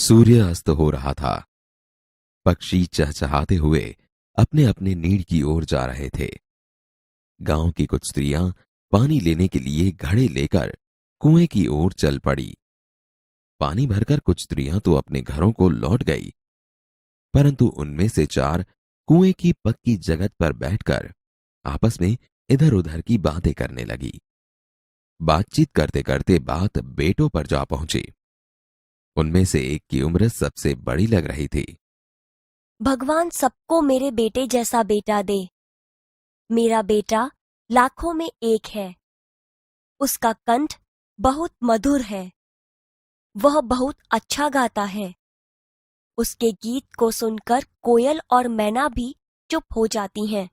सूर्य अस्त हो रहा था। पक्षी चहचहाते हुए अपने अपने नीड़ की ओर जा रहे थे। गांव की कुछ स्त्रियां पानी लेने के लिए घड़े लेकर कुएं की ओर चल पड़ी। पानी भरकर कुछ स्त्रियां तो अपने घरों को लौट गई, परंतु उनमें से चार कुएं की पक्की जगत पर बैठकर आपस में इधर उधर की बातें करने लगी। बातचीत करते करते बात बेटों पर जा पहुंची। उनमें से एक की उम्र सबसे बड़ी लग रही थी। भगवान सबको मेरे बेटे जैसा बेटा दे। मेरा बेटा लाखों में एक है। उसका कंठ बहुत मधुर है। वह बहुत अच्छा गाता है। उसके गीत को सुनकर कोयल और मैना भी चुप हो जाती हैं।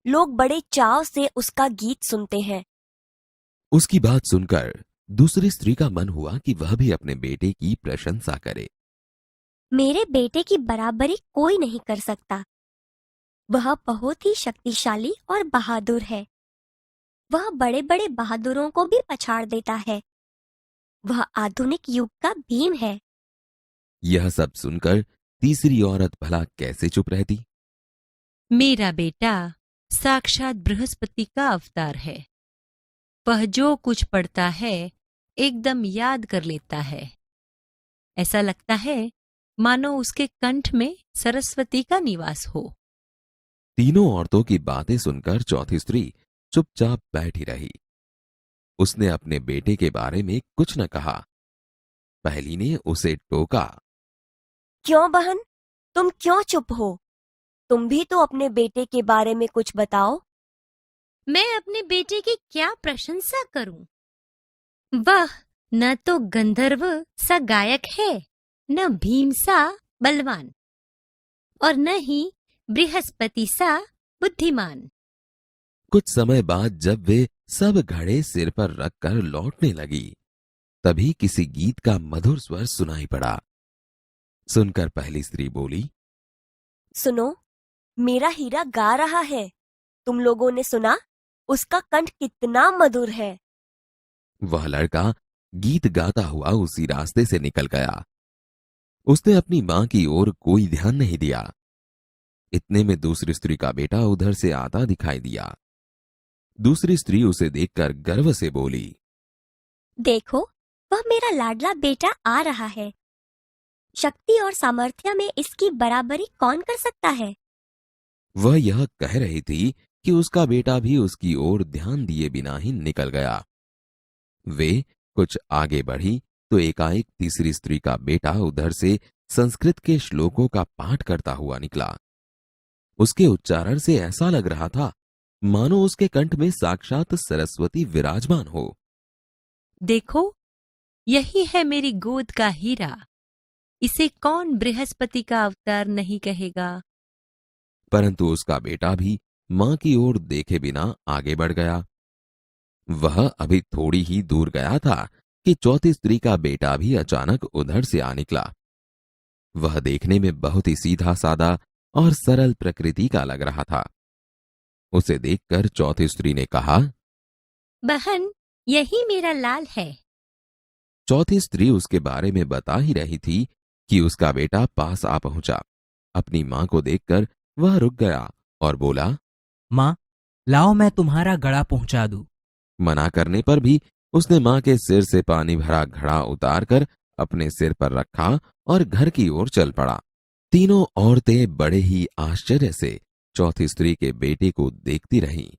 लोग बड़े चाव से उसका गीत सुनते हैं। उसकी बात सुनकर दूसरी स्त्री का मन हुआ कि वह भी अपने बेटे की प्रशंसा करे। मेरे बेटे की बराबरी कोई नहीं कर सकता। वह बहुत ही शक्तिशाली और बहादुर है। वह बड़े बड़े बहादुरों को भी पछाड़ देता है। वह आधुनिक युग का भीम है। यह सब सुनकर तीसरी औरत भला कैसे चुप रहती। मेरा बेटा साक्षात बृहस्पति का अवतार है। वह जो कुछ पढ़ता है एकदम याद कर लेता है। ऐसा लगता है मानो उसके कंठ में सरस्वती का निवास हो। तीनों औरतों की बातें सुनकर चौथी स्त्री चुपचाप बैठी रही। उसने अपने बेटे के बारे में कुछ न कहा। पहली ने उसे टोका। क्यों बहन, तुम क्यों चुप हो? तुम भी तो अपने बेटे के बारे में कुछ बताओ। मैं अपने बेटे की क्या प्रशंसा करूं? वह न तो गंधर्व सा गायक है, न भीम सा बलवान, और न ही बृहस्पति सा बुद्धिमान। कुछ समय बाद जब वे सब घड़े सिर पर रखकर लौटने लगी, तभी किसी गीत का मधुर स्वर सुनाई पड़ा। सुनकर पहली स्त्री बोली, सुनो, मेरा हीरा गा रहा है। तुम लोगों ने सुना? उसका कंठ कितना मधुर है। वह लड़का गीत गाता हुआ उसी रास्ते से निकल गया। उसने अपनी मां की ओर कोई ध्यान नहीं दिया। इतने में दूसरी स्त्री का बेटा उधर से आता दिखाई दिया। दूसरी स्त्री उसे देखकर गर्व से बोली, देखो, वह मेरा लाडला बेटा आ रहा है। शक्ति और सामर्थ्य में इसकी बराबरी कौन कर सकता है? वह यह कह रही थी कि उसका बेटा भी उसकी ओर ध्यान दिए बिना ही निकल गया। वे कुछ आगे बढ़ी तो एकाएक तीसरी स्त्री का बेटा उधर से संस्कृत के श्लोकों का पाठ करता हुआ निकला। उसके उच्चारण से ऐसा लग रहा था मानो उसके कंठ में साक्षात सरस्वती विराजमान हो। देखो, यही है मेरी गोद का हीरा। इसे कौन बृहस्पति का अवतार नहीं कहेगा। परंतु उसका बेटा भी मां की ओर देखे बिना आगे बढ़ गया। वह अभी थोड़ी ही दूर गया था कि चौथी स्त्री का बेटा भी अचानक उधर से आ निकला। वह देखने में बहुत ही सीधा सादा और सरल प्रकृति का लग रहा था। उसे देखकर चौथी स्त्री ने कहा, बहन, यही मेरा लाल है। चौथी स्त्री उसके बारे में बता ही रही थी कि उसका बेटा पास आ पहुंचा। अपनी मां को देखकर वह रुक गया और बोला, मां, लाओ मैं तुम्हारा घड़ा पहुंचा दूं। मना करने पर भी उसने मां के सिर से पानी भरा घड़ा उतारकर अपने सिर पर रखा और घर की ओर चल पड़ा। तीनों औरतें बड़े ही आश्चर्य से चौथी स्त्री के बेटे को देखती रहीं।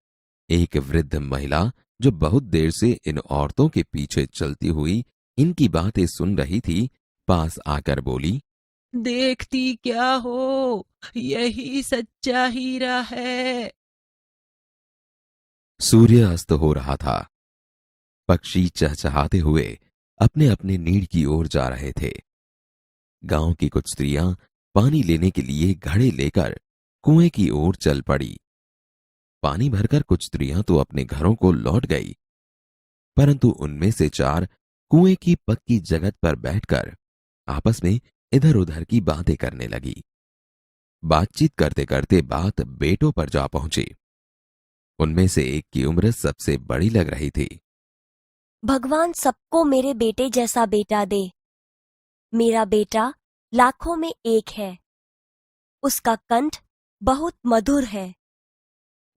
एक वृद्ध महिला जो बहुत देर से इन औरतों के पीछे चलती हुई इनकी बातें सुन रही थी, पास आकर बोली, देखती क्या हो, यही सच्चा हीरा है। सूर्य अस्त हो रहा था। पक्षी चहचहाते हुए अपने अपने नीड़ की ओर जा रहे थे। गांव की कुछ स्त्रियां पानी लेने के लिए घड़े लेकर कुएं की ओर चल पड़ी। पानी भरकर कुछ स्त्रियां तो अपने घरों को लौट गई, परंतु उनमें से चार कुएं की पक्की जगत पर बैठकर आपस में इधर उधर की बातें करने लगी। बातचीत करते करते बात बेटों पर जा पहुंची। उनमें से एक की उम्र सबसे बड़ी लग रही थी। भगवान सबको मेरे बेटे जैसा बेटा दे। मेरा बेटा लाखों में एक है। उसका कंठ बहुत मधुर है।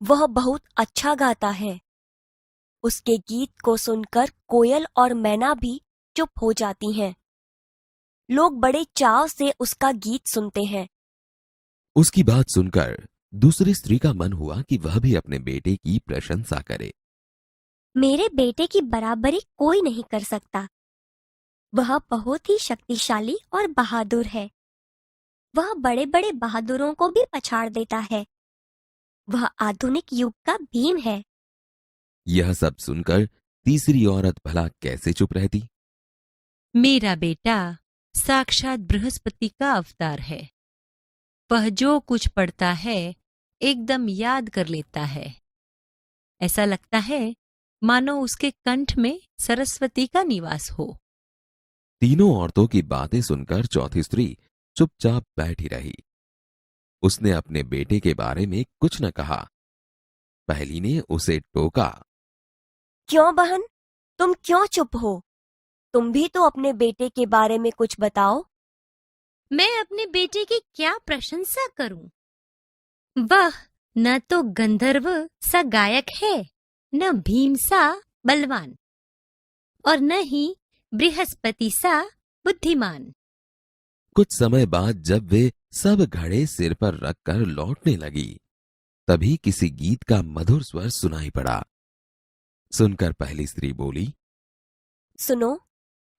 वह बहुत अच्छा गाता है। उसके गीत को सुनकर कोयल और मैना भी चुप हो जाती हैं। लोग बड़े चाव से उसका गीत सुनते हैं। उसकी बात सुनकर दूसरी स्त्री का मन हुआ कि वह भी अपने बेटे की प्रशंसा करे। मेरे बेटे की बराबरी कोई नहीं कर सकता। वह बहुत ही शक्तिशाली और बहादुर है। वह बड़े बड़े बहादुरों को भी पछाड़ देता है। वह आधुनिक युग का भीम है। यह सब सुनकर तीसरी औरत भला कैसे चुप रहती। मेरा बेटा साक्षात बृहस्पति का अवतार है। वह जो कुछ पढ़ता है एकदम याद कर लेता है। ऐसा लगता है मानो उसके कंठ में सरस्वती का निवास हो। तीनों औरतों की बातें सुनकर चौथी स्त्री चुपचाप बैठी रही। उसने अपने बेटे के बारे में कुछ न कहा। पहली ने उसे टोका। क्यों बहन, तुम क्यों चुप हो? तुम भी तो अपने बेटे के बारे में कुछ बताओ। मैं अपने बेटे की क्या प्रशंसा करूं? वह न तो गंधर्व सा गायक है, न भीम सा बलवान, और न ही बृहस्पति सा बुद्धिमान। कुछ समय बाद जब वे सब घड़े सिर पर रखकर लौटने लगी, तभी किसी गीत का मधुर स्वर सुनाई पड़ा। सुनकर पहली स्त्री बोली, सुनो,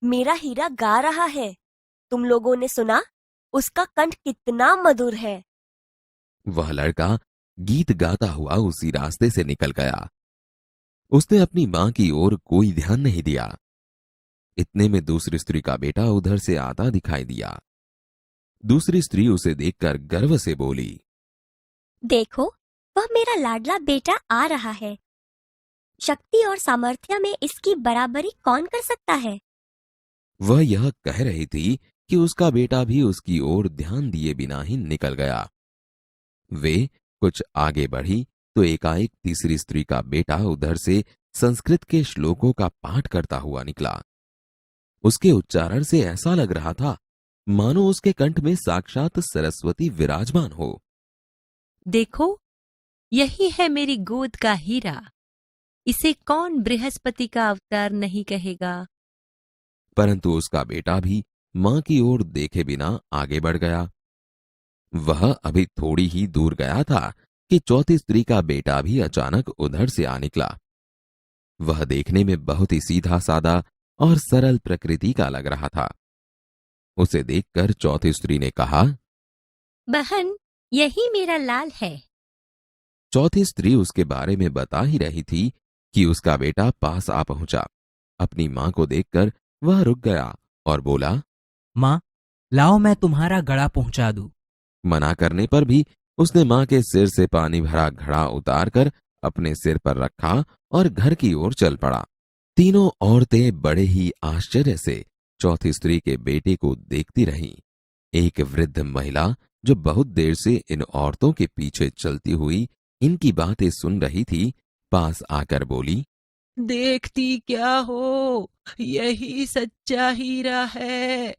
मेरा हीरा गा रहा है। तुम लोगों ने सुना? उसका कंठ कितना मधुर है। वह लड़का गीत गाता हुआ उसी रास्ते से निकल गया। उसने अपनी मां की ओर कोई ध्यान नहीं दिया। इतने में दूसरी स्त्री का बेटा उधर से आता दिखाई दिया। दूसरी स्त्री उसे देखकर गर्व से बोली, देखो, वह मेरा लाडला बेटा आ रहा है। शक्ति और सामर्थ्य में इसकी बराबरी कौन कर सकता है? वह यह कह रही थी कि उसका बेटा भी उसकी ओर ध्यान दिए बिना ही निकल गया। वे कुछ आगे बढ़ी तो एकाएक तीसरी स्त्री का बेटा उधर से संस्कृत के श्लोकों का पाठ करता हुआ निकला। उसके उच्चारण से ऐसा लग रहा था मानो उसके कंठ में साक्षात सरस्वती विराजमान हो। देखो, यही है मेरी गोद का हीरा। इसे कौन बृहस्पति का अवतार नहीं कहेगा। परंतु उसका बेटा भी मां की ओर देखे बिना आगे बढ़ गया। वह अभी थोड़ी ही दूर गया था कि चौथी स्त्री का बेटा भी अचानक उधर से आ निकला। वह देखने में बहुत ही सीधा सादा और सरल प्रकृति का लग रहा था। उसे देखकर चौथी स्त्री ने कहा, बहन, यही मेरा लाल है। चौथी स्त्री उसके बारे में बता ही रही थी कि उसका बेटा पास आ पहुंचा। अपनी मां को देखकर वह रुक गया और बोला, माँ, लाओ मैं तुम्हारा गड़ा पहुंचा दूं। मना करने पर भी उसने मां के सिर से पानी भरा घड़ा उतारकर अपने सिर पर रखा और घर की ओर चल पड़ा। तीनों औरतें बड़े ही आश्चर्य से चौथी स्त्री के बेटे को देखती रहीं। एक वृद्ध महिला जो बहुत देर से इन औरतों के पीछे चलती हुई इनकी बातें सुन रही थी, पास आकर बोली, देखती क्या हो, यही सच्चा हीरा है।